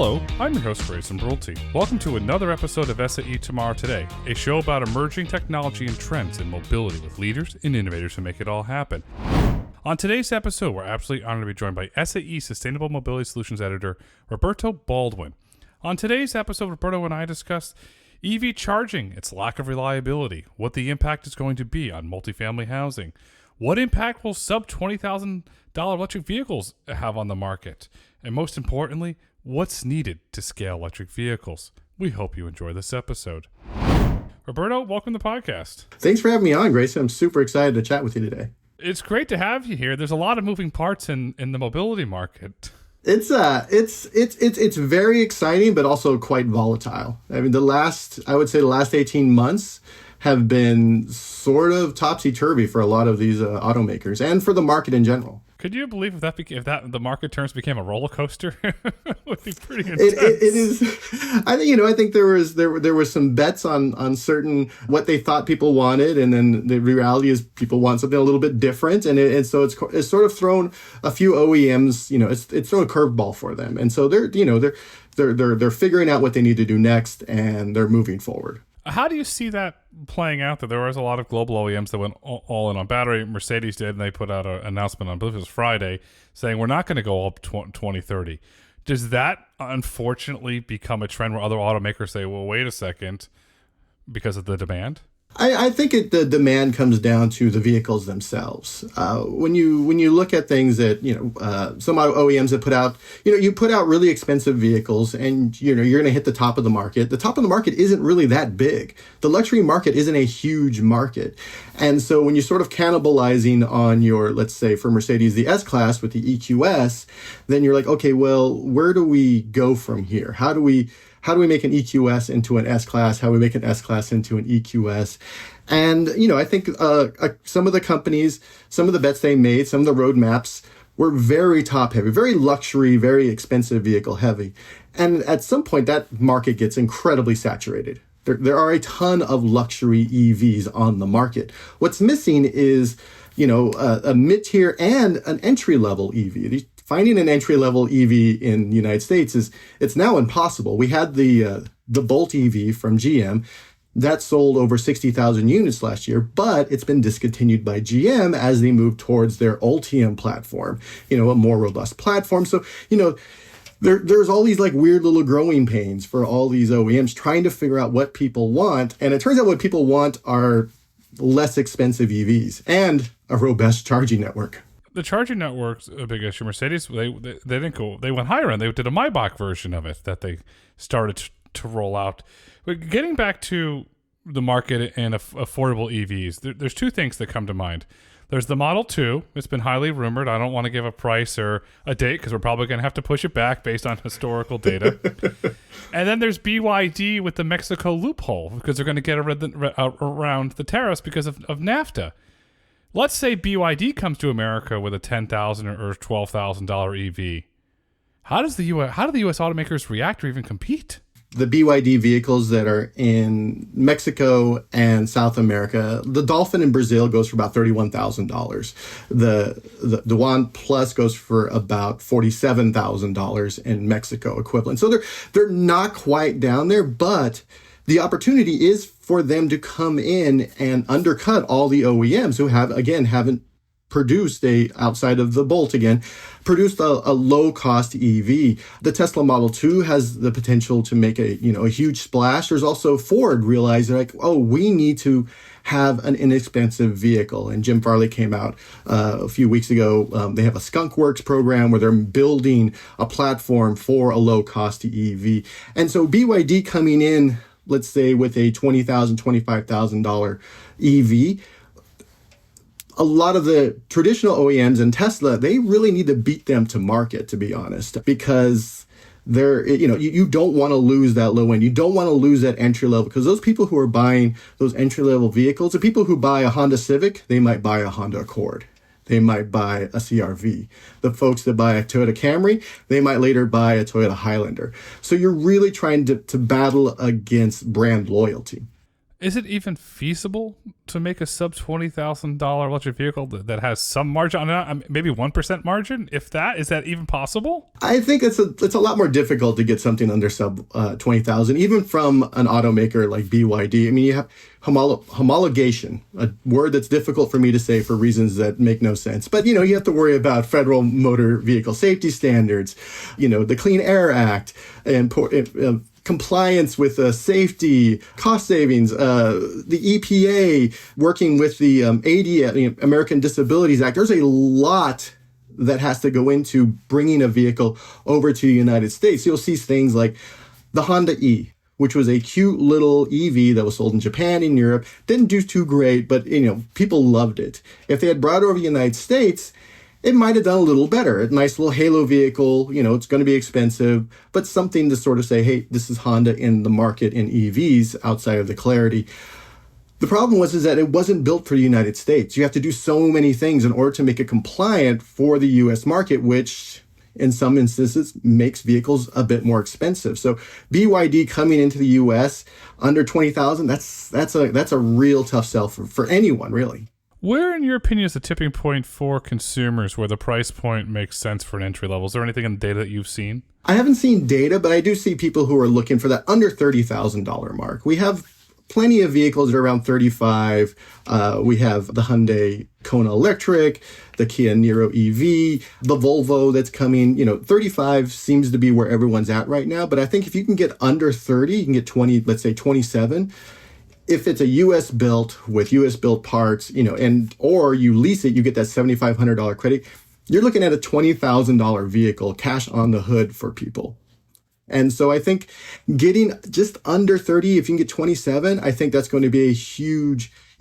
Hello, I'm your host, Grayson Brulte. Welcome to another episode of SAE Tomorrow Today, a show about emerging technology and trends in mobility with leaders and innovators who make it all happen. On today's episode, we're absolutely honored to be joined by SAE Sustainable Mobility Solutions Editor, Roberto Baldwin. On today's episode, Roberto and I discuss EV charging, its lack of reliability, what the impact is going to be on multifamily housing, what impact will sub-$20,000 electric vehicles have on the market, and most importantly, what's needed to scale electric vehicles. We hope you enjoy this episode. Roberto, welcome to the podcast. Thanks for having me on, Grayson. I'm super excited to chat with you today. It's great to have you here. There's a lot of moving parts in the mobility market. It's very exciting, but also quite volatile. I mean, the last 18 months have been sort of topsy-turvy for a lot of these automakers and for the market in general. Could you believe if the market terms became a roller coaster? It would be pretty intense. It is. I think there was some bets on certain what they thought people wanted, and then the reality is people want something a little bit different, and so it's sort of thrown a few OEMs. It's thrown a curveball for them, and so they're figuring out what they need to do next, and they're moving forward. How do you see that playing out? That there was a lot of global OEMs that went all in on battery. Mercedes did, and they put out an announcement on, I believe it was Friday, saying we're not going to go up 2030. Does that unfortunately become a trend where other automakers say, well, wait a second, because of the demand? I think the demand comes down to the vehicles themselves. When you look at things that, some OEMs that put out, you put out really expensive vehicles and, you're going to hit the top of the market. The top of the market isn't really that big. The luxury market isn't a huge market. And so when you're sort of cannibalizing on your, let's say for Mercedes, the S-Class with the EQS, then you're like, okay, well, where do we go from here? How do we make an EQS into an S-Class? How do we make an S-Class into an EQS? And, I think some of the companies, some of the bets they made, some of the roadmaps were very top heavy, very luxury, very expensive vehicle heavy. And at some point, that market gets incredibly saturated. There are a ton of luxury EVs on the market. What's missing is, a mid-tier and an entry-level EV. Finding an entry-level EV in the United States it's now impossible. We had the Bolt EV from GM that sold over 60,000 units last year, but it's been discontinued by GM as they move towards their Ultium platform, a more robust platform. So, there's all these like weird little growing pains for all these OEMs trying to figure out what people want. And it turns out what people want are less expensive EVs and a robust charging network. The charging network's a big issue. Mercedes, they didn't go. They went higher, and they did a Maybach version of it that they started to roll out. But getting back to the market and affordable EVs, there's two things that come to mind. There's the Model 2. It's been highly rumored. I don't want to give a price or a date because we're probably going to have to push it back based on historical data. And then there's BYD with the Mexico loophole because they're going to get around the tariffs because of NAFTA. Let's say BYD comes to America with a $10,000 or $12,000 EV. How do the U.S. automakers react or even compete? The BYD vehicles that are in Mexico and South America, the Dolphin in Brazil goes for about $31,000. The One Plus goes for about $47,000 in Mexico equivalent. So they're not quite down there, but the opportunity is for them to come in and undercut all the OEMs who haven't produced outside of the Bolt produced a low cost EV. The Tesla Model 2 has the potential to make a huge splash. There's also Ford realizing we need to have an inexpensive vehicle. And Jim Farley came out a few weeks ago. They have a Skunk Works program where they're building a platform for a low cost EV. And so BYD coming in, let's say with a $20,000, $25,000 EV, a lot of the traditional OEMs and Tesla, they really need to beat them to market, to be honest, because you don't want to lose that low end. You don't want to lose that entry level because those people who are buying those entry level vehicles, the people who buy a Honda Civic, they might buy a Honda Accord. They might buy a CR-V. The folks that buy a Toyota Camry, they might later buy a Toyota Highlander. So you're really trying to battle against brand loyalty. Is it even feasible to make a sub $20,000 electric vehicle that has some margin on it? Maybe 1% margin, if that? Is that even possible? I think it's a lot more difficult to get something under sub 20,000, even from an automaker like BYD. I mean, you have homologation, a word that's difficult for me to say for reasons that make no sense. But, you have to worry about federal motor vehicle safety standards, the Clean Air Act, and compliance with safety, cost savings, the EPA working with the ADA, American Disabilities Act. There's a lot that has to go into bringing a vehicle over to the United States. You'll see things like the Honda E, which was a cute little EV that was sold in Japan and Europe. Didn't do too great, but people loved it. If they had brought it over to the United States, it might have done a little better. A nice little halo vehicle, it's going to be expensive, but something to sort of say, hey, this is Honda in the market in EVs outside of the Clarity. The problem is that it wasn't built for the United States. You have to do so many things in order to make it compliant for the U.S. market, which in some instances makes vehicles a bit more expensive. So BYD coming into the U.S. under 20,000, that's a real tough sell for anyone, really. Where, in your opinion, is the tipping point for consumers where the price point makes sense for an entry level? Is there anything in the data that you've seen? I haven't seen data, but I do see people who are looking for that under $30,000 mark. We have plenty of vehicles that are around 35. We have the Hyundai Kona Electric, the Kia Niro EV, the Volvo that's coming. 35 seems to be where everyone's at right now. But I think if you can get under 30, you can get 20, let's say 27. If it's a U.S. built with U.S. built parts, or you lease it, you get that $7,500 credit. You're looking at a $20,000 vehicle, cash on the hood for people. And so I think getting just under 30, if you can get 27, I think that's going to be you're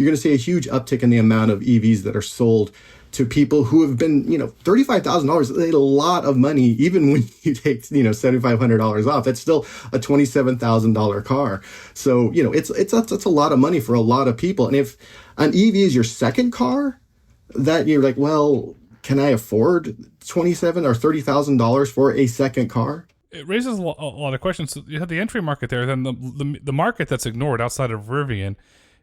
going to see a huge uptick in the amount of EVs that are sold to people who have been, $35,000 is a lot of money. Even when you take, $7,500 off, that's still a $27,000 car. So, it's a lot of money for a lot of people. And if an EV is your second car, that you're like, well, can I afford $27,000 or $30,000 for a second car? It raises a lot of questions. So you have the entry market there. Then the market that's ignored outside of Rivian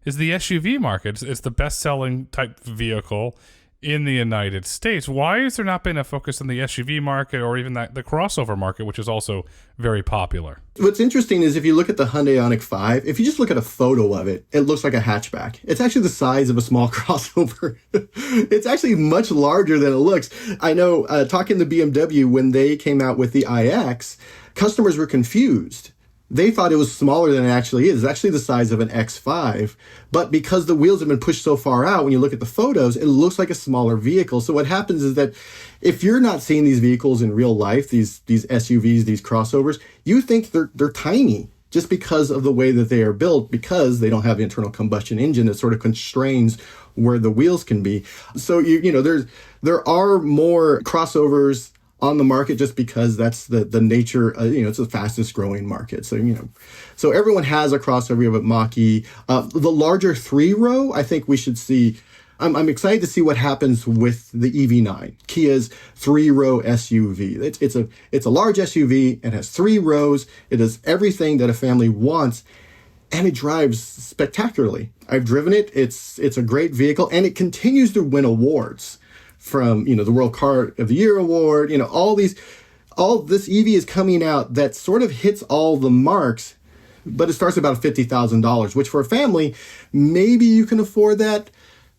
is the SUV market. It's the best-selling type vehicle in the United States. Why has there not been a focus on the SUV market or even the crossover market, which is also very popular? What's interesting is if you look at the Hyundai Ioniq 5, if you just look at a photo of it, it looks like a hatchback. It's actually the size of a small crossover. It's actually much larger than it looks. I know, talking to BMW, when they came out with the iX, customers were confused. They thought it was smaller than it actually is. It's actually the size of an X5. But because the wheels have been pushed so far out, when you look at the photos, it looks like a smaller vehicle. So what happens is that if you're not seeing these vehicles in real life, these SUVs, these crossovers, you think they're tiny just because of the way that they are built, because they don't have the internal combustion engine that sort of constrains where the wheels can be. So there are more crossovers on the market just because that's the nature, it's the fastest growing market. So everyone has a crossover. We have a Mach-E. The larger 3-row, I think we should see. I'm excited to see what happens with the EV9, Kia's 3-row SUV. It's a large SUV. It has 3 rows. It does everything that a family wants, and it drives spectacularly. I've driven it. It's a great vehicle, and it continues to win awards. From, the World Car of the Year award, all this EV is coming out that sort of hits all the marks, but it starts about $50,000, which for a family, maybe you can afford that.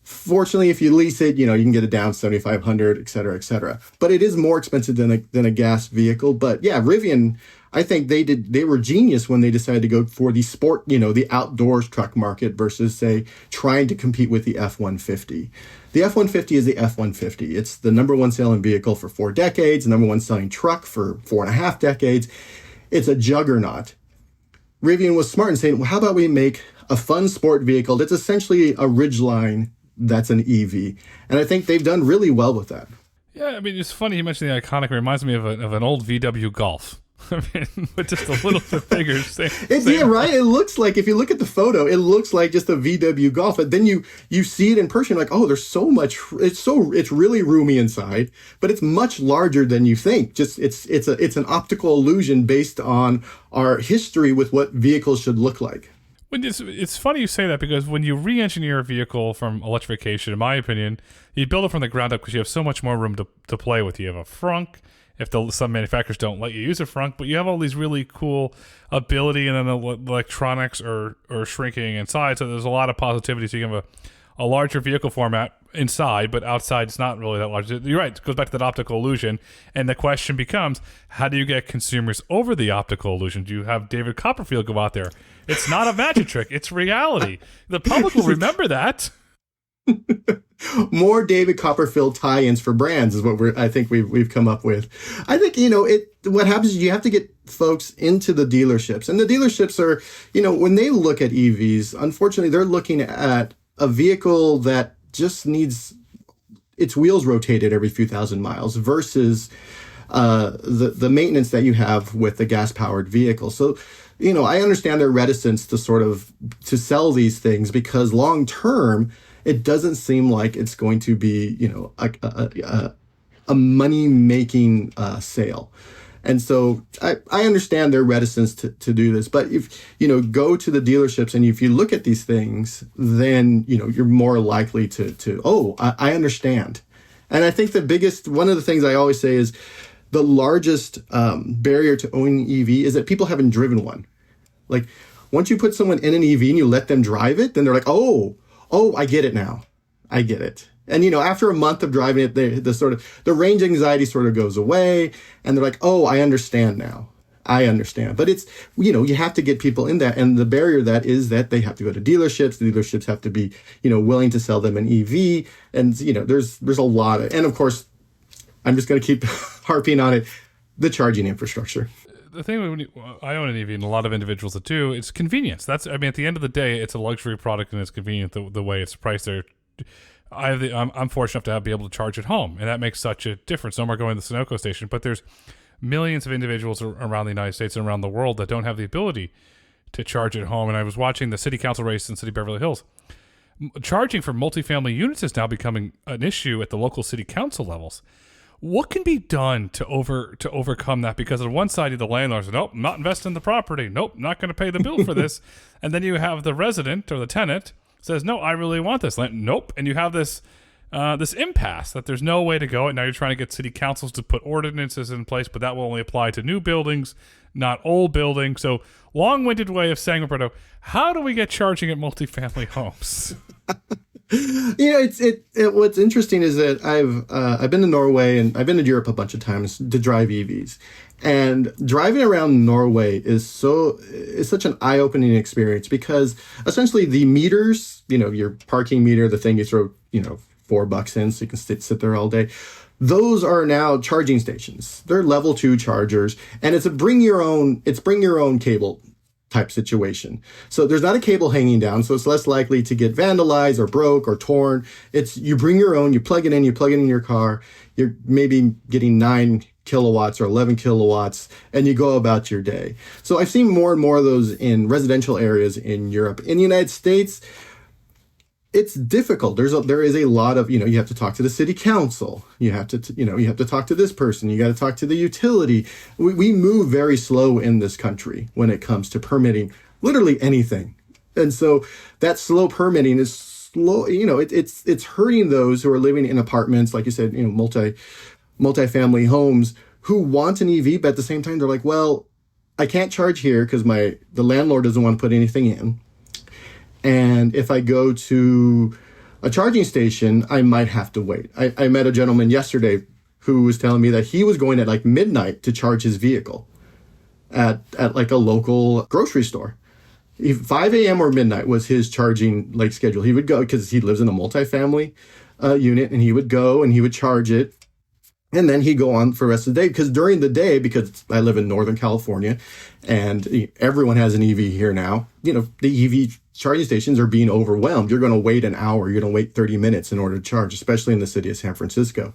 Fortunately, if you lease it, you can get it down $7,500, et cetera, et cetera. But it is more expensive than a gas vehicle. But yeah, Rivian, I think they were genius when they decided to go for the sport, the outdoors truck market versus, say, trying to compete with the F-150. The F-150 is the F-150. It's the number one selling vehicle for 4 decades, number one selling truck for 4.5 decades. It's a juggernaut. Rivian was smart in saying, well, how about we make a fun sport vehicle that's essentially a Ridgeline that's an EV? And I think they've done really well with that. Yeah, I mean, it's funny you mentioned the iconic. It reminds me of an old VW Golf. I mean, but just a little bit bigger. Yeah, right. It looks like, if you look at the photo, it looks like just a VW Golf. But then you see it in person, you're like, oh, there's so much. It's really roomy inside, but it's much larger than you think. Just it's an optical illusion based on our history with what vehicles should look like. It's funny you say that, because when you re-engineer a vehicle from electrification, in my opinion, you build it from the ground up because you have so much more room to play with. You have a frunk. If some manufacturers don't let you use a frunk, but you have all these really cool ability, and then the electronics are shrinking inside. So there's a lot of positivity. So you have a larger vehicle format inside, but outside it's not really that large. You're right. It goes back to that optical illusion. And the question becomes, how do you get consumers over the optical illusion? Do you have David Copperfield go out there? It's not a magic trick. It's reality. The public will remember that. More David Copperfield tie-ins for brands is what I think we've come up with. I think, what happens is you have to get folks into the dealerships, and the dealerships are, when they look at EVs, unfortunately, they're looking at a vehicle that just needs its wheels rotated every few thousand miles versus the maintenance that you have with the gas-powered vehicle. So, I understand their reticence to sell these things, because long term, it doesn't seem like it's going to be, a money-making sale. And so I understand their reticence to do this. But if, go to the dealerships and if you look at these things, then, you're more likely I understand. And I think one of the things I always say is the largest barrier to owning an EV is that people haven't driven one. Like, once you put someone in an EV and you let them drive it, then they're like, oh, I get it now. I get it. And, after a month of driving it, the range anxiety sort of goes away, and they're like, oh, I understand now. I understand. But it's, you have to get people in that. And the barrier that is that they have to go to dealerships. The dealerships have to be, willing to sell them an EV. And, there's a lot of, and of course, I'm just going to keep harping on it, the charging infrastructure. The thing when I own an EV, and a lot of individuals that do, it's convenience. At the end of the day, it's a luxury product, and it's convenient the way it's priced there. I'm fortunate enough to be able to charge at home, and that makes such a difference. No more going to the Sunoco station, but there's millions of individuals around the United States and around the world that don't have the ability to charge at home. And I was watching the city council race in City Beverly Hills. Charging for multifamily units is now becoming an issue at the local city council levels. What can be done to overcome that? Because on one side, the landlords, nope, I'm not investing in the property. Nope, not going to pay the bill for this. And then you have the resident or the tenant says, no, I really want this land. Nope. And you have this impasse that there's no way to go. And now you're trying to get city councils to put ordinances in place, but that will only apply to new buildings, not old buildings. So long-winded way of saying, Roberto, how do we get charging at multifamily homes? What's interesting is that I've been to Norway, and I've been to Europe a bunch of times to drive EVs, and driving around Norway is such an eye-opening experience, because essentially the meters, your parking meter, the thing you throw, $4 in so you can sit there all day. Those are now charging stations. They're level 2 chargers, and it's bring your own cable type situation. So there's not a cable hanging down, so it's less likely to get vandalized or broke or torn. It's you bring your own, you plug it in your car, you're maybe getting 9 kilowatts or 11 kilowatts, and you go about your day. So I've seen more and more of those in residential areas in Europe. In the United States, it's difficult. There is a lot of, you have to talk to the city council. You have to, you have to talk to this person. You got to talk to the utility. We move very slow in this country when it comes to permitting literally anything. And so that slow permitting is slow, it's hurting those who are living in apartments, like you said, multi-family homes who want an EV, but at the same time, they're like, well, I can't charge here because the landlord doesn't want to put anything in. And if I go to a charging station, I might have to wait. I met a gentleman yesterday who was telling me that he was going at like midnight to charge his vehicle at like a local grocery store. 5 a.m. or midnight was his charging schedule. He would go because he lives in a multifamily unit, and he would go and he would charge it. And then he'd go on for the rest of the day, because during the day, because I live in Northern California and everyone has an EV here now, the EV charging stations are being overwhelmed. You're going to wait an hour. You're going to wait 30 minutes in order to charge, especially in the city of San Francisco.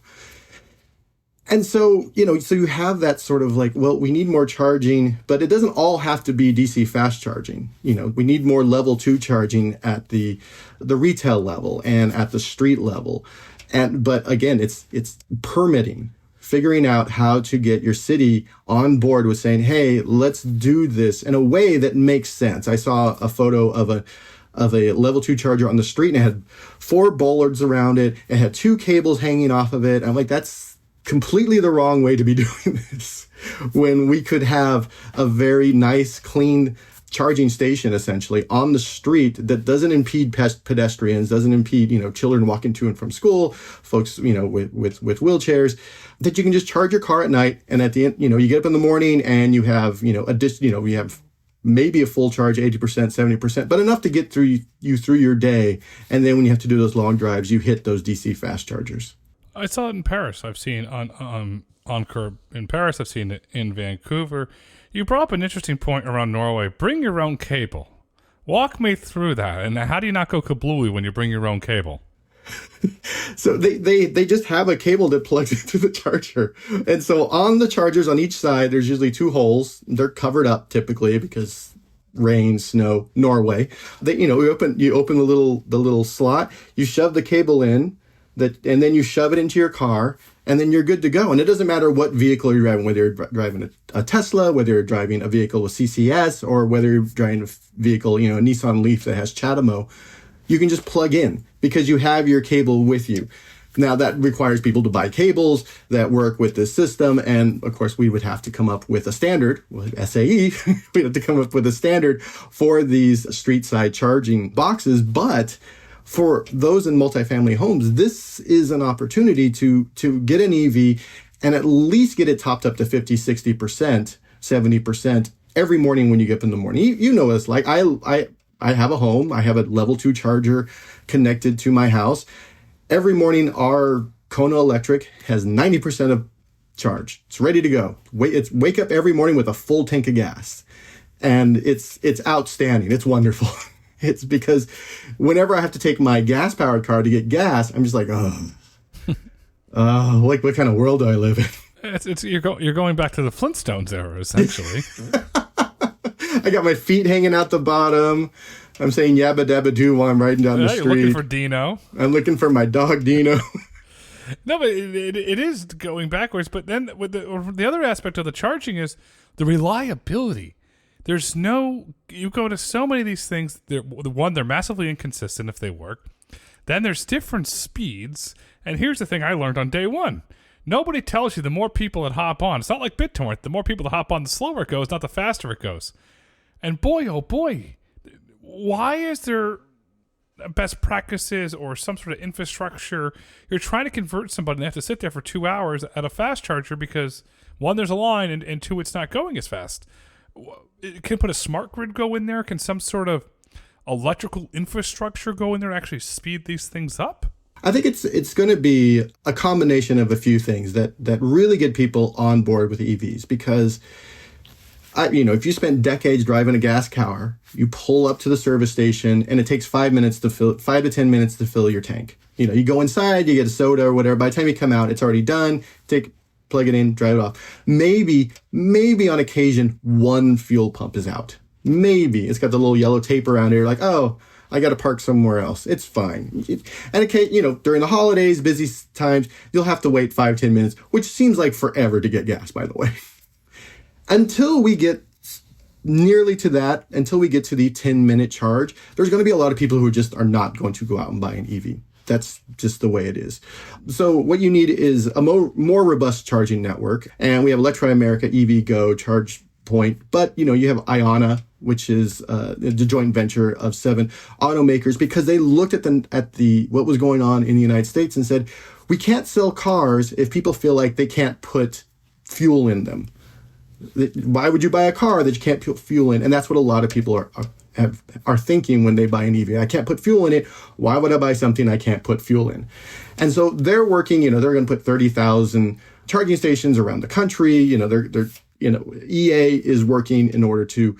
And so, so you have that sort of well, we need more charging, but it doesn't all have to be DC fast charging. We need more level 2 charging at the retail level and at the street level. But again, it's permitting. figuring out how to get your city on board with saying, hey, let's do this in a way that makes sense. I saw a photo of a level 2 charger on the street, and it had 4 bollards around it. It had 2 cables hanging off of it. I'm like, that's completely the wrong way to be doing this, when we could have a very nice, clean charging station essentially on the street that doesn't impede pedestrians, doesn't impede, children walking to and from school, folks, with wheelchairs, that you can just charge your car at night. And at the end, you get up in the morning and you have, you have maybe a full charge, 80%, 70%, but enough to get you through your day. And then when you have to do those long drives, you hit those DC fast chargers. I saw it in Paris. I've seen on curb in Paris. I've seen it in Vancouver. You brought up an interesting point around Norway. Bring your own cable. Walk me through that. And how do you not go kablooey when you bring your own cable? So they just have a cable that plugs into the charger. And so on the chargers on each side, there's usually 2 holes. They're covered up typically because rain, snow, Norway. You open the little slot, you shove the cable in, and then you shove it into your car, and then you're good to go. And it doesn't matter what vehicle you're driving, whether you're driving a Tesla, whether you're driving a vehicle with CCS, or whether you're driving a vehicle, a Nissan Leaf that has CHAdeMO. You can just plug in because you have your cable with you. Now, that requires people to buy cables that work with this system. And of course, we would have to come up with a standard, with SAE, we'd have to come up with a standard for these street side charging boxes. But for those in multifamily homes, this is an opportunity to get an EV and at least get it topped up to 50, 60%, 70% every morning when you get up in the morning. You know what it's like. I have a home. I have a level 2 charger connected to my house. Every morning, our Kona Electric has 90% of charge. It's ready to go. Wake up every morning with a full tank of gas. And it's outstanding. It's wonderful. It's because whenever I have to take my gas-powered car to get gas, I'm just like, what kind of world do I live in? You're going back to the Flintstones era, essentially. I got my feet hanging out the bottom. I'm saying yabba dabba doo while I'm riding down the street. You're looking for Dino. I'm looking for my dog Dino. No, but it is going backwards. But then with the other aspect of the charging is the reliability. You go to so many of these things. They're massively inconsistent if they work. Then there's different speeds. And here's the thing I learned on day one. Nobody tells you the more people that hop on. It's not like BitTorrent. The more people that hop on, the slower it goes, not the faster it goes. And boy, oh boy, why is there best practices or some sort of infrastructure? You're trying to convert somebody and they have to sit there for 2 hours at a fast charger because, 1, there's a line, and 2, it's not going as fast. Can put a smart grid go in there? Can some sort of electrical infrastructure go in there and actually speed these things up? I think it's going to be a combination of a few things that really get people on board with EVs, because if you spend decades driving a gas car, you pull up to the service station and it takes 5 to 10 minutes to fill your tank. You go inside, you get a soda or whatever. By the time you come out, it's already done. Plug it in, drive it off. Maybe on occasion, one fuel pump is out. Maybe it's got the little yellow tape around it. You're like, oh, I got to park somewhere else. It's fine. And during the holidays, busy times, you'll have to wait 5-10 minutes, which seems like forever to get gas, by the way. Until we get nearly to that, until we get to the 10-minute charge, there's going to be a lot of people who just are not going to go out and buy an EV. That's just the way it is. So what you need is a more robust charging network. And we have Electri America EV Go charge point. But, you have Iona, which is the joint venture of 7 automakers, because they looked at what was going on in the United States and said, we can't sell cars if people feel like they can't put fuel in them. Why would you buy a car that you can't put fuel in? And that's what a lot of people are thinking when they buy an EV. I can't put fuel in it. Why would I buy something I can't put fuel in? And so they're working, they're going to put 30,000 charging stations around the country. EA is working in order to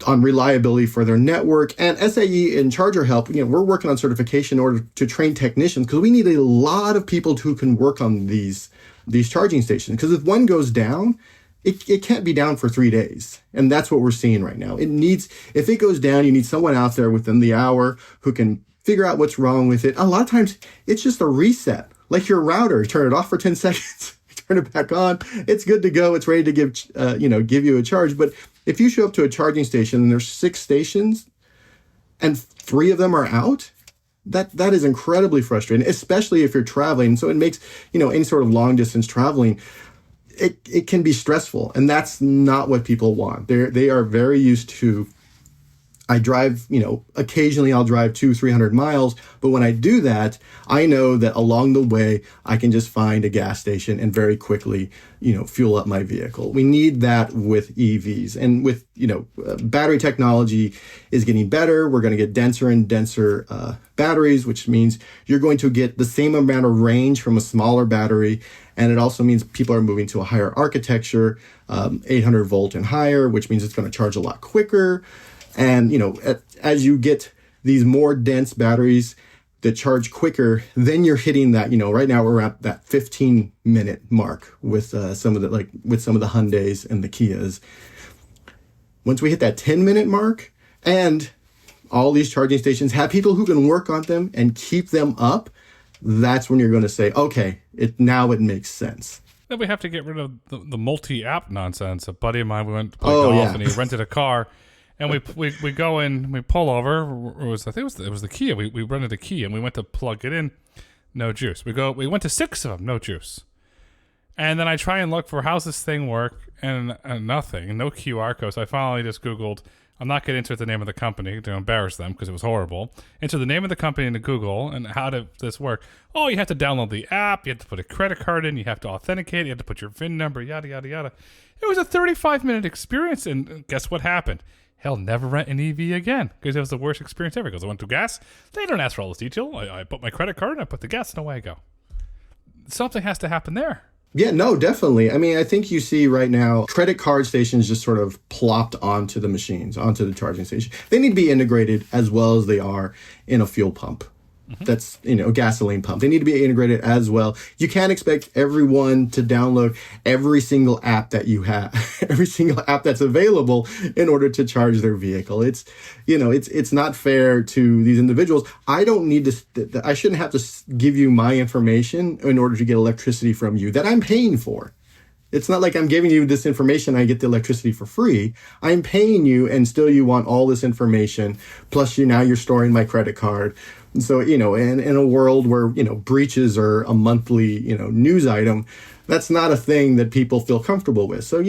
on reliability for their network. And SAE and Charger Help, we're working on certification in order to train technicians, because we need a lot of people who can work on these charging stations. Because if one goes down, it can't be down for 3 days. And that's what we're seeing right now. If it goes down, you need someone out there within the hour who can figure out what's wrong with it. A lot of times it's just a reset. like your router. Turn it off for 10 seconds, turn it back on. It's good to go. It's ready to give you a charge. But if you show up to a charging station and there's 6 stations and 3 of them are out, that is incredibly frustrating, especially if you're traveling. So it makes, any sort of long distance traveling, it can be stressful. And that's not what people want. They are very used to, I drive, occasionally I'll drive 200-300 miles. But when I do that, I know that along the way, I can just find a gas station and very quickly, fuel up my vehicle. We need that with EVs. And with, battery technology is getting better. We're going to get denser and denser batteries, which means you're going to get the same amount of range from a smaller battery. And it also means people are moving to a higher architecture, 800 volt and higher, which means it's going to charge a lot quicker. And, as you get these more dense batteries that charge quicker, then you're hitting that, right now we're at that 15-minute mark with some of the Hyundais and the Kias. Once we hit that 10-minute mark and all these charging stations have people who can work on them and keep them up, that's when you're going to say, okay, it makes sense. Then we have to get rid of the multi-app nonsense. A buddy of mine, we went to play golf and he rented a car. And we go in, we pull over. It was the Kia. We rented a Kia and we went to plug it in, no juice. We went to 6 of them, no juice. And then I try and look for how's this thing work, and nothing, no QR code. So I finally just Googled. I'm not going to enter the name of the company to embarrass them because it was horrible. Enter the name of the company into Google and how did this work? Oh, you have to download the app. You have to put a credit card in. You have to authenticate. You have to put your VIN number. Yada yada yada. It was a 35-minute experience, and guess what happened? Hell, never rent an EV again because it was the worst experience ever. Because I went to gas, they don't ask for all this detail. I put my credit card and I put the gas, and away I go. Something has to happen there. Yeah, no, definitely. I mean, I think you see right now credit card stations just sort of plopped onto the machines, onto the charging station. They need to be integrated as well as they are in a fuel pump. Mm-hmm. That's, a gasoline pump. They need to be integrated as well. You can't expect everyone to download every single app that you have, every single app that's available in order to charge their vehicle. It's not fair to these individuals. I shouldn't have to give you my information in order to get electricity from you that I'm paying for. It's not like I'm giving you this information, I get the electricity for free. I'm paying you and still you want all this information. Plus you're storing my credit card. So, in a world where, breaches are a monthly, news item, that's not a thing that people feel comfortable with. So,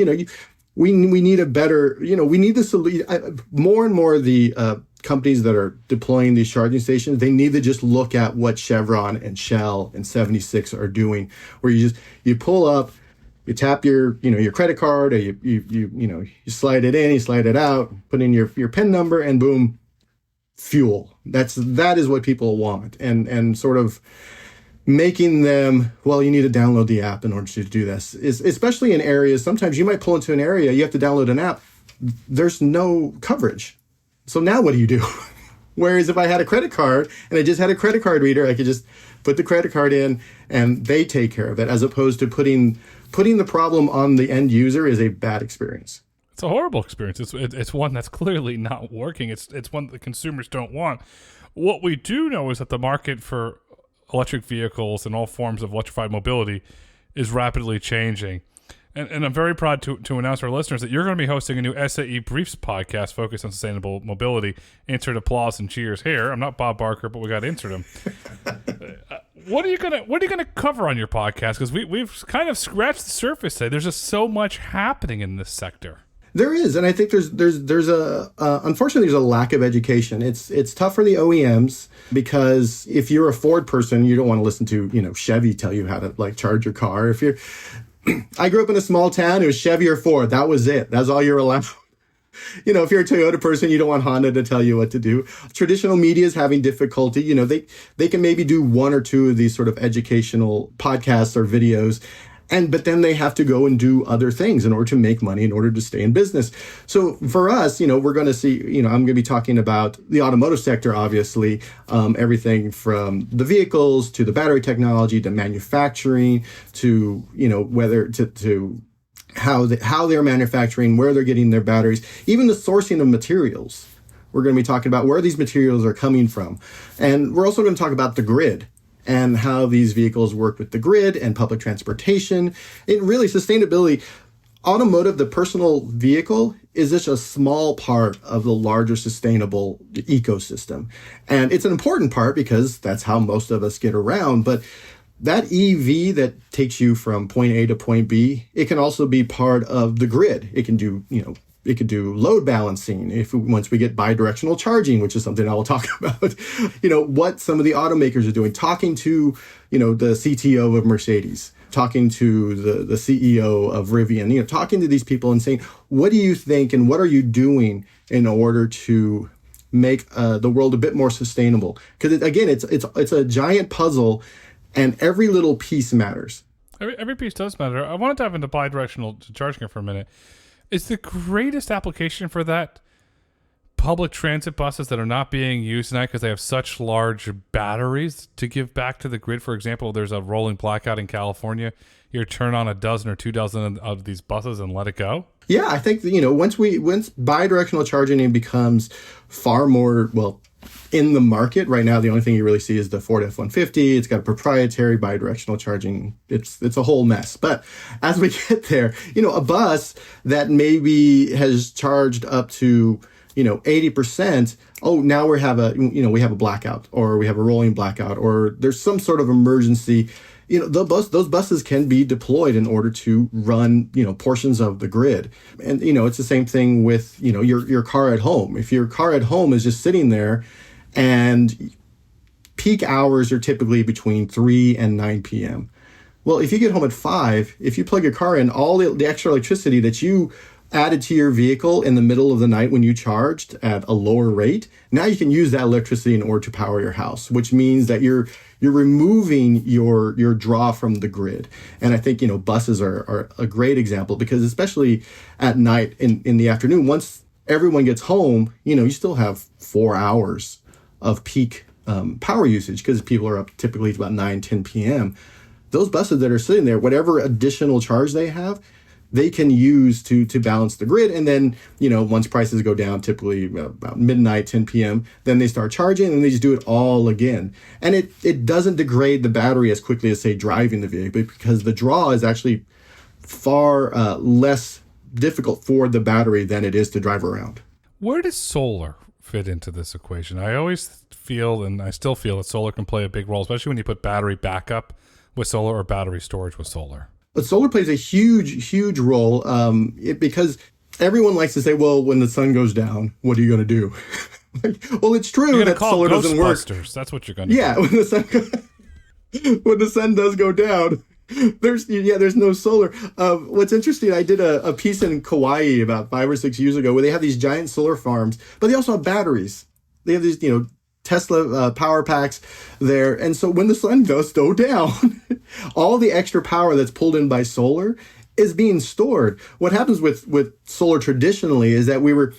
we need a better, we need the solution. More and more of the companies that are deploying these charging stations, they need to just look at what Chevron and Shell and 76 are doing, where you pull up, you tap your credit card, or you slide it in, you slide it out, put in your PIN number, and boom, fuel. That is what people want, and sort of making them, well, you need to download the app in order to do this. Especially in areas, sometimes you might pull into an area, you have to download an app, there's no coverage. So now what do you do? Whereas if I had a credit card and I just had a credit card reader, I could just put the credit card in and they take care of it, as opposed to putting the problem on the end user is a bad experience. It's a horrible experience. It's one that's clearly not working. It's one that the consumers don't want. What we do know is that the market for electric vehicles and all forms of electrified mobility is rapidly changing. And I'm very proud to announce to our listeners that you're going to be hosting a new SAE Briefs podcast focused on sustainable mobility. Insert applause and cheers here. I'm not Bob Barker, but we got to insert him. What are you gonna cover on your podcast? Because we've kind of scratched the surface today. There's just so much happening in this sector. There is, and I think there's unfortunately there's a lack of education. It's tough for the OEMs because if you're a Ford person, you don't want to listen to Chevy tell you how to charge your car. If you're, I grew up in a small town. It was Chevy or Ford. That was it. That's all you're allowed. If you're a Toyota person, you don't want Honda to tell you what to do. Traditional media is having difficulty. They can maybe do 1 or 2 of these sort of educational podcasts or videos. But then they have to go and do other things in order to make money, in order to stay in business. So for us, we're going to see, I'm going to be talking about the automotive sector, obviously, everything from the vehicles to the battery technology to manufacturing to, whether to how they're manufacturing, where they're getting their batteries, even the sourcing of materials. We're going to be talking about where these materials are coming from. And we're also going to talk about the grid. and how these vehicles work with the grid and public transportation. It really, sustainability, automotive, the personal vehicle is just a small part of the larger sustainable ecosystem. And it's an important part because that's how most of us get around. But that EV that takes you from point A to point B, it can also be part of the grid. It can do, it could do load balancing once we get bidirectional charging, which is something I will talk about. What some of the automakers are doing, talking to, the CTO of Mercedes, talking to the CEO of Rivian, talking to these people and saying, what do you think and what are you doing in order to make the world a bit more sustainable? Because again, it's a giant puzzle, and every little piece matters. Every piece does matter. I want to dive into bidirectional charging for a minute. Is the greatest application for that public transit buses that are not being used tonight because they have such large batteries to give back to the grid? For example, there's a rolling blackout in California. You turn on a dozen or 2 dozen of these buses and let it go? Yeah, I think, once bidirectional charging becomes far more, in the market right now, the only thing you really see is the Ford F-150. It's got proprietary bidirectional charging. It's a whole mess. But as we get there, a bus that maybe has charged up to 80%. Oh, now we have a blackout, or we have a rolling blackout, or there's some sort of emergency. Those buses can be deployed in order to run, portions of the grid. And, it's the same thing with, your car at home. If your car at home is just sitting there, and peak hours are typically between 3 and 9 p.m. Well, if you get home at 5, if you plug your car in, all the extra electricity that you added to your vehicle in the middle of the night when you charged at a lower rate, now you can use that electricity in order to power your house, which means that you're removing your draw from the grid. And I think, buses are a great example, because especially at night in the afternoon, once everyone gets home, you still have 4 hours of peak power usage, because people are up typically to about 9, 10 p.m. Those buses that are sitting there, whatever additional charge they have, they can use to balance the grid. And then, once prices go down, typically about midnight, 10 p.m., then they start charging and they just do it all again. And it doesn't degrade the battery as quickly as, say, driving the vehicle, because the draw is actually far less difficult for the battery than it is to drive around. Where does solar fit into this equation? I always feel, and I still feel, that solar can play a big role, especially when you put battery backup with solar or battery storage with solar. But solar plays a huge role because everyone likes to say, well, when the sun goes down, what are you going to do? Well, it's true that solar doesn't work. That's what you're going to do. Yeah, when the sun does go down, there's no solar. What's interesting, I did a piece in Kauai about 5 or 6 years ago where they have these giant solar farms, but they also have batteries. They have these, Tesla power packs there. And so when the sun does go down, all the extra power that's pulled in by solar is being stored. What happens with solar traditionally is that we were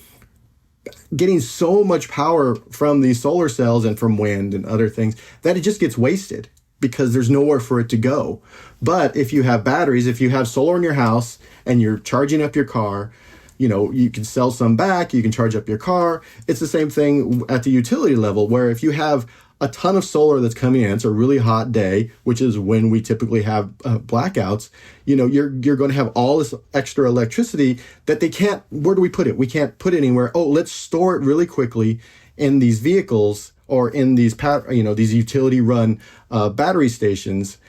getting so much power from these solar cells and from wind and other things that it just gets wasted because there's nowhere for it to go. But if you have batteries, if you have solar in your house and you're charging up your car, you can sell some back, you can charge up your car. It's the same thing at the utility level, where if you have a ton of solar that's coming in, it's a really hot day, which is when we typically have blackouts, you're going to have all this extra electricity that they can't, where do we put it? We can't put it anywhere. Oh, let's store it really quickly in these vehicles or in these, these utility run battery stations,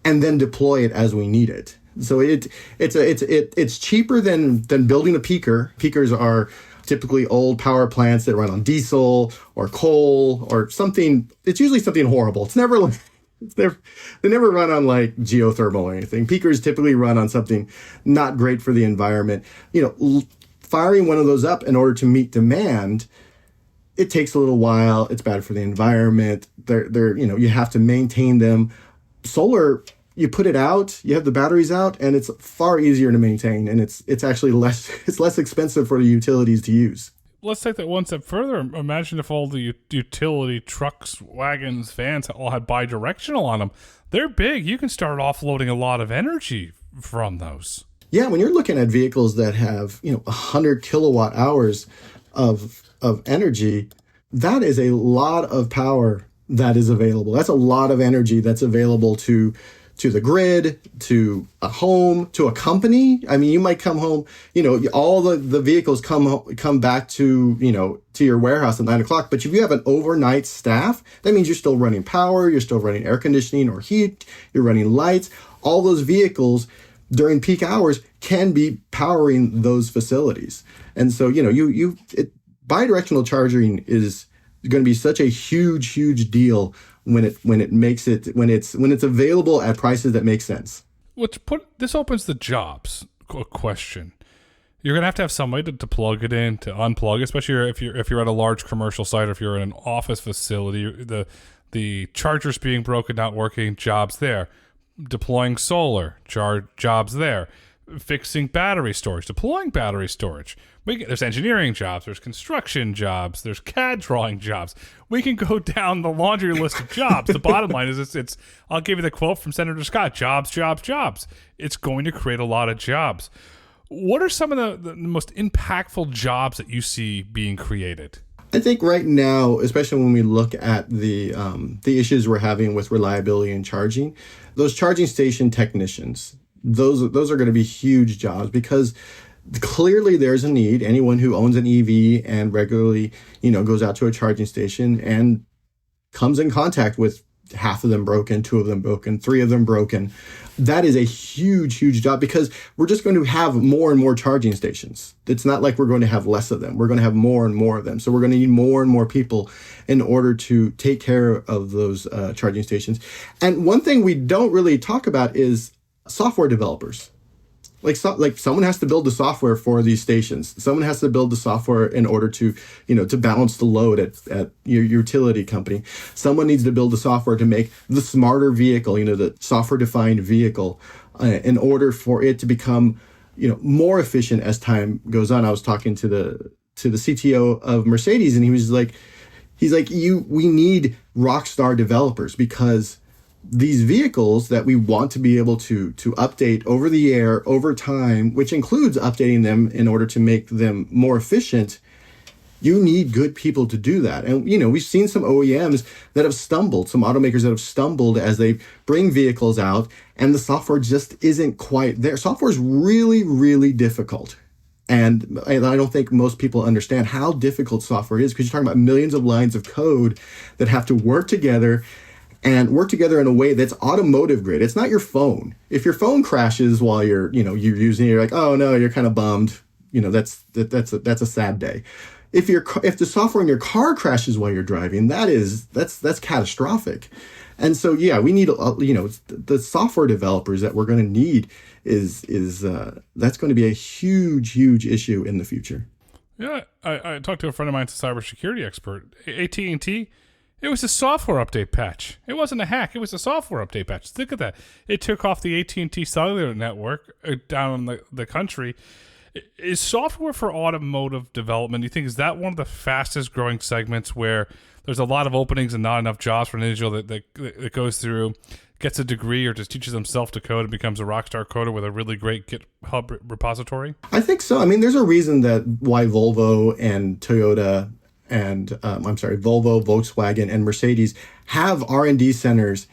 and then deploy it as we need it. So it's cheaper than building a peaker. Peakers are typically old power plants that run on diesel or coal or something. It's usually something horrible. It's never like they never run on like geothermal or anything. Peakers typically run on something not great for the environment. Firing one of those up in order to meet demand, it takes a little while. It's bad for the environment. You have to maintain them. Solar, you put it out, you have the batteries out, and it's far easier to maintain, and it's actually less expensive for the utilities to use. Let's take that one step further. Imagine if all the utility trucks, wagons, vans all had bidirectional on them. They're big. You can start offloading a lot of energy from those. Yeah, when you're looking at vehicles that have 100 kilowatt hours of energy, that is a lot of power that is available. That's a lot of energy that's available to the grid, to a home, to a company. I mean, you might come home, all the vehicles come back to, to your warehouse at 9 o'clock. But if you have an overnight staff, that means you're still running power, you're still running air conditioning or heat, you're running lights. All those vehicles during peak hours can be powering those facilities. And so, bidirectional charging is going to be such a huge deal when it's available at prices that make sense. This opens the jobs question. You're gonna have to have somebody to plug it in, to unplug, especially if you're at a large commercial site, or if you're in an office facility. The chargers being broken, not working, jobs there. Deploying solar, jobs there. Fixing battery storage, deploying battery storage. There's engineering jobs, there's construction jobs, there's CAD drawing jobs. We can go down the laundry list of jobs. The bottom line is it's I'll give you the quote from Senator Scott: jobs, jobs, jobs. It's going to create a lot of jobs. What are some of the most impactful jobs that you see being created? I think right now, especially when we look at the issues we're having with reliability and charging, those charging station technicians, those are going to be huge jobs, because clearly there's a need. Anyone who owns an EV and regularly, goes out to a charging station and comes in contact with half of them broken, 2 of them broken, 3 of them broken, that is a huge job, because we're just going to have more and more charging stations. It's not like we're going to have less of them. We're going to have more and more of them. So we're going to need more and more people in order to take care of those charging stations. And one thing we don't really talk about is software developers. Like someone has to build the software for these stations. Someone has to build the software in order to, to balance the load at your utility company. Someone needs to build the software to make the smarter vehicle, the software-defined vehicle, in order for it to become, more efficient as time goes on. I was talking to the CTO of Mercedes, and he was like, we need rock star developers, because these vehicles that we want to be able to update over the air, over time, which includes updating them in order to make them more efficient, you need good people to do that. And, we've seen some OEMs that have stumbled, some automakers that have stumbled as they bring vehicles out, and the software just isn't quite there. Software is really difficult. And I don't think most people understand how difficult software is, because you're talking about millions of lines of code that have to work together in a way that's automotive grade. It's not your phone. If your phone crashes while you're using it, you're like, oh no, you're kind of bummed. That's a sad day. If the software in your car crashes while you're driving, that's catastrophic. And so, yeah, we need, the software developers that we're going to need is that's going to be a huge issue in the future. Yeah, I talked to a friend of mine, a cybersecurity expert. AT&T, it was a software update patch. It wasn't a hack. It was a software update patch. Think of that. It took off the AT&T cellular network down in the country. Is software for automotive development, do you think, is that one of the fastest growing segments where there's a lot of openings and not enough jobs for an individual that goes through, gets a degree, or just teaches himself to code and becomes a rock star coder with a really great GitHub repository? I think so. I mean, there's a reason why Volvo and Toyota and Volvo, Volkswagen, and Mercedes have R&D centers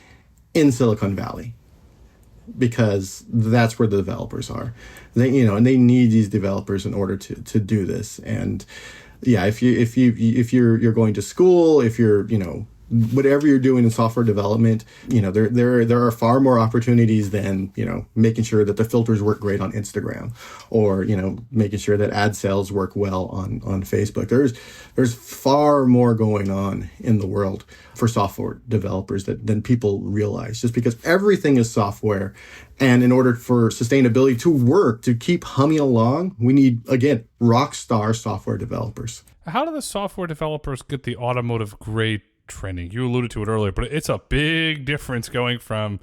in Silicon Valley, because that's where the developers are. And they need these developers in order to do this. And yeah, if you're going to school, if you're whatever you're doing in software development, there are far more opportunities than, making sure that the filters work great on Instagram, or, making sure that ad sales work well on Facebook. There's far more going on in the world for software developers than people realize, just because everything is software. And in order for sustainability to work, to keep humming along, we need, again, rock star software developers. How do the software developers get the automotive grade training? You alluded to it earlier, but it's a big difference going from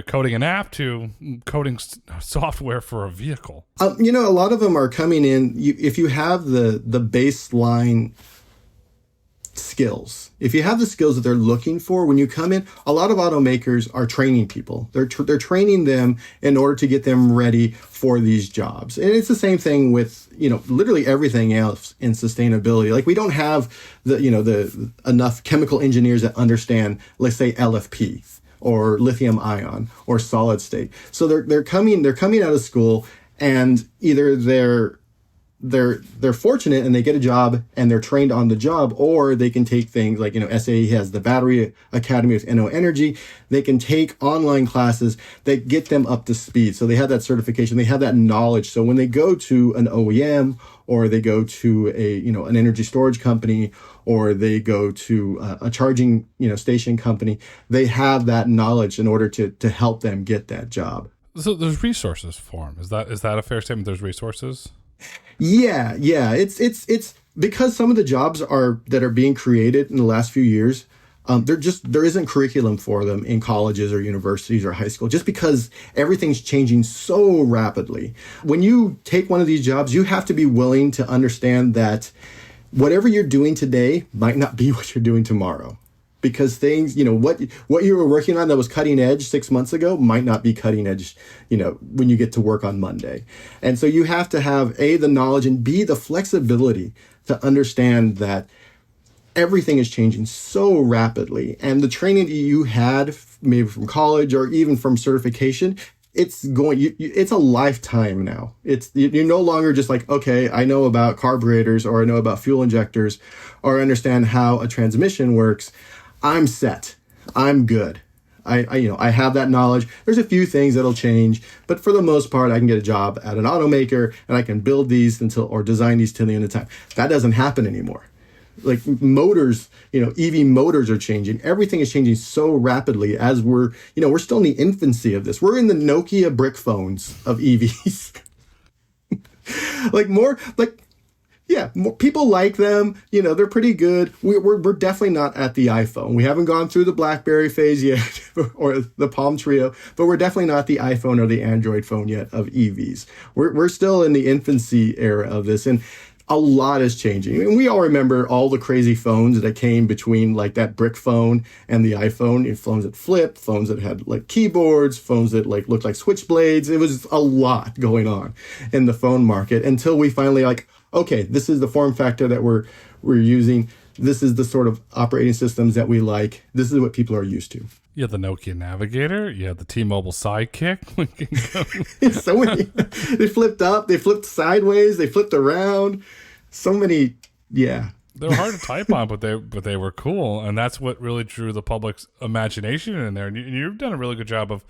coding an app to coding software for a vehicle. A lot of them are coming in. If you have the baseline skills. If you have the skills that they're looking for when you come in, a lot of automakers are training people. They're training them in order to get them ready for these jobs. And it's the same thing with, literally everything else in sustainability. Like we don't have the enough chemical engineers that understand, let's say, LFP or lithium ion or solid state. So they're coming out of school, and either they're fortunate and they get a job and they're trained on the job, or they can take things like, SAE has the Battery Academy with NO Energy. They can take online classes that get them up to speed. So they have that certification, they have that knowledge. So when they go to an OEM, or they go to an energy storage company, or they go to a charging, station company, they have that knowledge in order to help them get that job. So there's resources for them. Is that a fair statement? There's resources? Yeah. It's because some of the jobs that are being created in the last few years, there isn't curriculum for them in colleges or universities or high school, just because everything's changing so rapidly. When you take one of these jobs, you have to be willing to understand that whatever you're doing today might not be what you're doing tomorrow. Because things, what you were working on that was cutting edge 6 months ago might not be cutting edge, when you get to work on Monday. And so you have to have A, the knowledge, and B, the flexibility to understand that everything is changing so rapidly. And the training that you had maybe from college or even from certification, it's a lifetime now. You're no longer just like, okay, I know about carburetors, or I know about fuel injectors, or I understand how a transmission works. I'm set. I'm good. I have that knowledge. There's a few things that'll change, but for the most part, I can get a job at an automaker and I can build these or design these till the end of time. That doesn't happen anymore. Like motors, EV motors are changing. Everything is changing so rapidly as we're still in the infancy of this. We're in the Nokia brick phones of EVs. More people like them. They're pretty good. We're definitely not at the iPhone. We haven't gone through the BlackBerry phase yet, or the Palm Trio, but we're definitely not the iPhone or the Android phone yet of EVs. We're still in the infancy era of this, and a lot is changing. And we all remember all the crazy phones that came between like that brick phone and the iPhone. Phones that flipped, phones that had like keyboards, phones that like looked like switchblades. It was a lot going on in the phone market until we finally okay, this is the form factor that we're using. This is the sort of operating systems that we like. This is what people are used to. You have the Nokia Navigator. You have the T-Mobile Sidekick. So many. They flipped up. They flipped sideways. They flipped around. So many. Yeah. They were hard to type on, but they were cool, and that's what really drew the public's imagination in there. And you've done a really good job of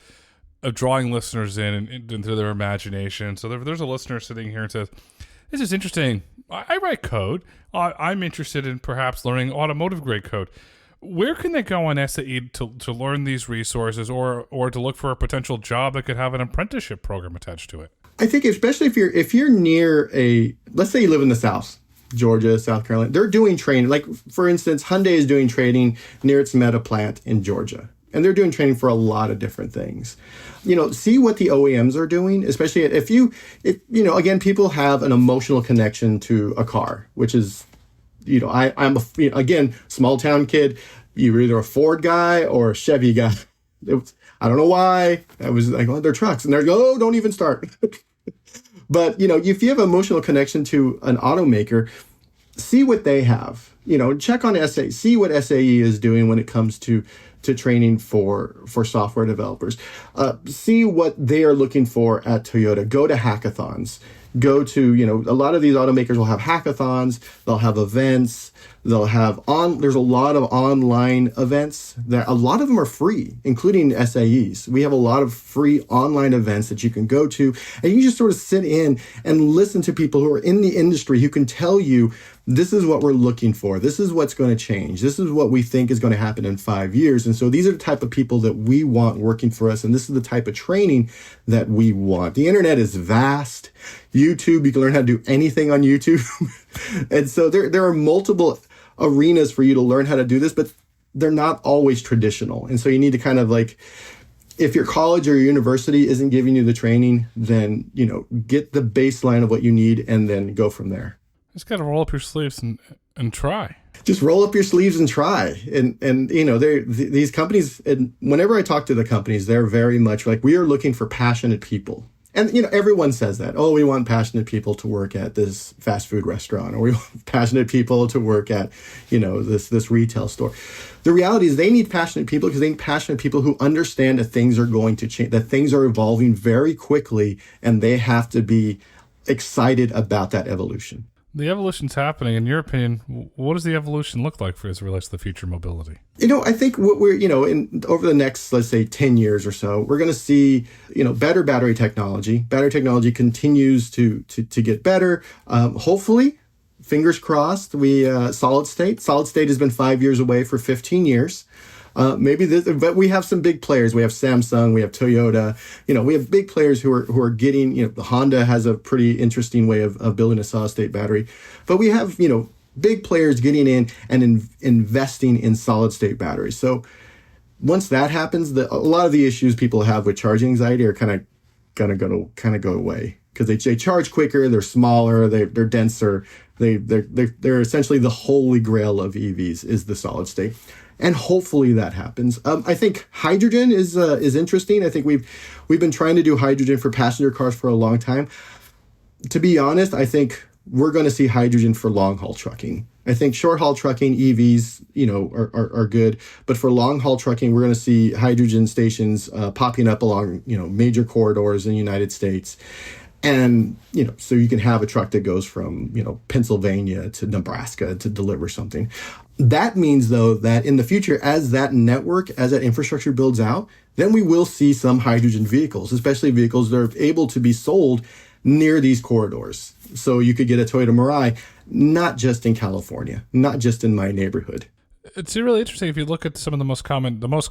drawing listeners in into their imagination. So there's a listener sitting here and says, "This is interesting. I write code. I'm interested in perhaps learning automotive grade code. Where can they go on SAE to learn these resources, or to look for a potential job that could have an apprenticeship program attached to it?" I think especially if you're near let's say you live in the South, Georgia, South Carolina, they're doing training. Like for instance, Hyundai is doing training near its Meta plant in Georgia. And they're doing training for a lot of different things. See what the OEMs are doing, especially if again, people have an emotional connection to a car, which is, I'm again, small town kid. You're either a Ford guy or a Chevy guy. I don't know why. I was like, oh, they're trucks. And they're like, oh, don't even start. But, if you have an emotional connection to an automaker, see what they have. Check on SAE, see what SAE is doing when it comes to training for software developers. See what they are looking for at Toyota. Go to hackathons. Go to, a lot of these automakers will have hackathons. They'll have events. There's a lot of online events that a lot of them are free, including SAEs. We have a lot of free online events that you can go to, and you just sort of sit in and listen to people who are in the industry who can tell you, this is what we're looking for. This is what's going to change. This is what we think is going to happen in 5 years. And so these are the type of people that we want working for us. And this is the type of training that we want. The internet is vast. YouTube, you can learn how to do anything on YouTube. And so there are multiple arenas for you to learn how to do this, but they're not always traditional. And so you need to kind of if your college or your university isn't giving you the training, then, get the baseline of what you need and then go from there. Just got to roll up your sleeves and try. Just roll up your sleeves and try. And these companies, and whenever I talk to the companies, they're very much like, we are looking for passionate people. And, everyone says that. Oh, we want passionate people to work at this fast food restaurant, or we want passionate people to work at, this retail store. The reality is they need passionate people because they need passionate people who understand that things are going to change, that things are evolving very quickly, and they have to be excited about that evolution. The evolution's happening. In your opinion, what does the evolution look like as it relates to the future mobility? I think what we're, over the next, let's say 10 years or so, we're going to see, better battery technology. Battery technology continues to get better. Hopefully, fingers crossed, solid state has been 5 years away for 15 years. But we have some big players. We have Samsung, we have Toyota, we have big players who are getting, the Honda has a pretty interesting way of building a solid state battery, but we have, big players getting in and investing in solid state batteries. So once that happens, a lot of the issues people have with charging anxiety are kind of going to go away because they charge quicker, they're smaller, they're denser, they're essentially the holy grail of EVs is the solid state. And hopefully that happens. I think hydrogen is interesting. I think we've been trying to do hydrogen for passenger cars for a long time. To be honest, I think we're going to see hydrogen for long haul trucking. I think short haul trucking EVs, are good, but for long haul trucking, we're going to see hydrogen stations popping up along major corridors in the United States. And, so you can have a truck that goes from, Pennsylvania to Nebraska to deliver something. That means, though, that in the future, as that infrastructure builds out, then we will see some hydrogen vehicles, especially vehicles that are able to be sold near these corridors. So you could get a Toyota Mirai, not just in California, not just in my neighborhood. It's really interesting if you look at some of the most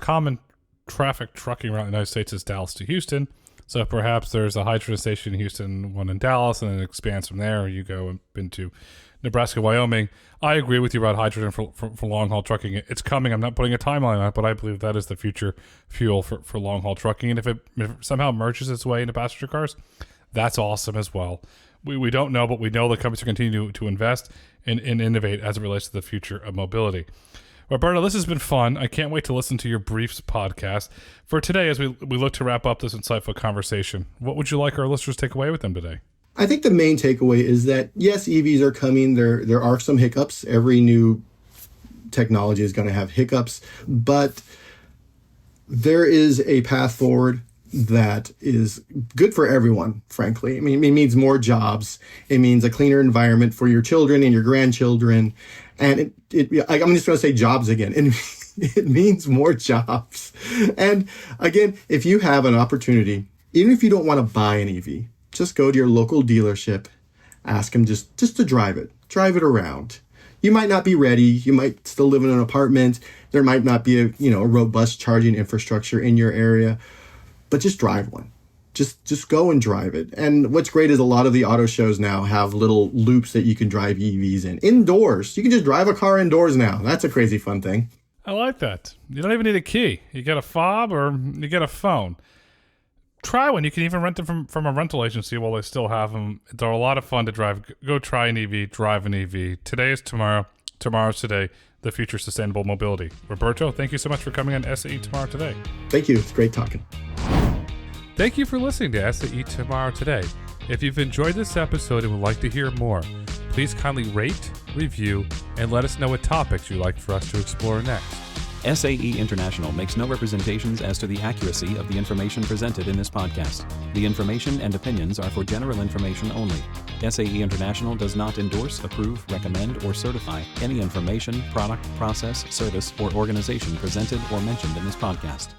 common traffic trucking route in the United States is Dallas to Houston. So perhaps there's a hydrogen station in Houston, one in Dallas, and then it expands from there. You go into Nebraska, Wyoming. I agree with you about hydrogen for long-haul trucking. It's coming. I'm not putting a timeline on it, but I believe that is the future fuel for long-haul trucking. And if it somehow merges its way into passenger cars, that's awesome as well. We don't know, but we know the companies are continuing to invest and innovate as it relates to the future of mobility. Roberto, this has been fun. I can't wait to listen to your Briefs podcast. For today, as we look to wrap up this insightful conversation, what would you like our listeners to take away with them today? I think the main takeaway is that, yes, EVs are coming. There are some hiccups. Every new technology is going to have hiccups, but there is a path forward that is good for everyone, frankly. I mean, it means more jobs. It means a cleaner environment for your children and your grandchildren. And I'm just going to say jobs again. And it means more jobs. And again, if you have an opportunity, even if you don't want to buy an EV, just go to your local dealership, ask them just to drive it around. You might not be ready. You might still live in an apartment. There might not be a robust charging infrastructure in your area, but just drive one. Just go and drive it. And what's great is a lot of the auto shows now have little loops that you can drive EVs in. Indoors. You can just drive a car indoors now. That's a crazy fun thing. I like that. You don't even need a key. You get a fob or you get a phone. Try one. You can even rent them from a rental agency while they still have them. They're a lot of fun to drive. Go try an EV, drive an EV. Today is tomorrow. Tomorrow's today. The future of sustainable mobility. Roberto, thank you so much for coming on SAE Tomorrow Today. Thank you. It's great talking. Thank you for listening to SAE Tomorrow Today. If you've enjoyed this episode and would like to hear more, please kindly rate, review, and let us know what topics you'd like for us to explore next. SAE International makes no representations as to the accuracy of the information presented in this podcast. The information and opinions are for general information only. SAE International does not endorse, approve, recommend, or certify any information, product, process, service, or organization presented or mentioned in this podcast.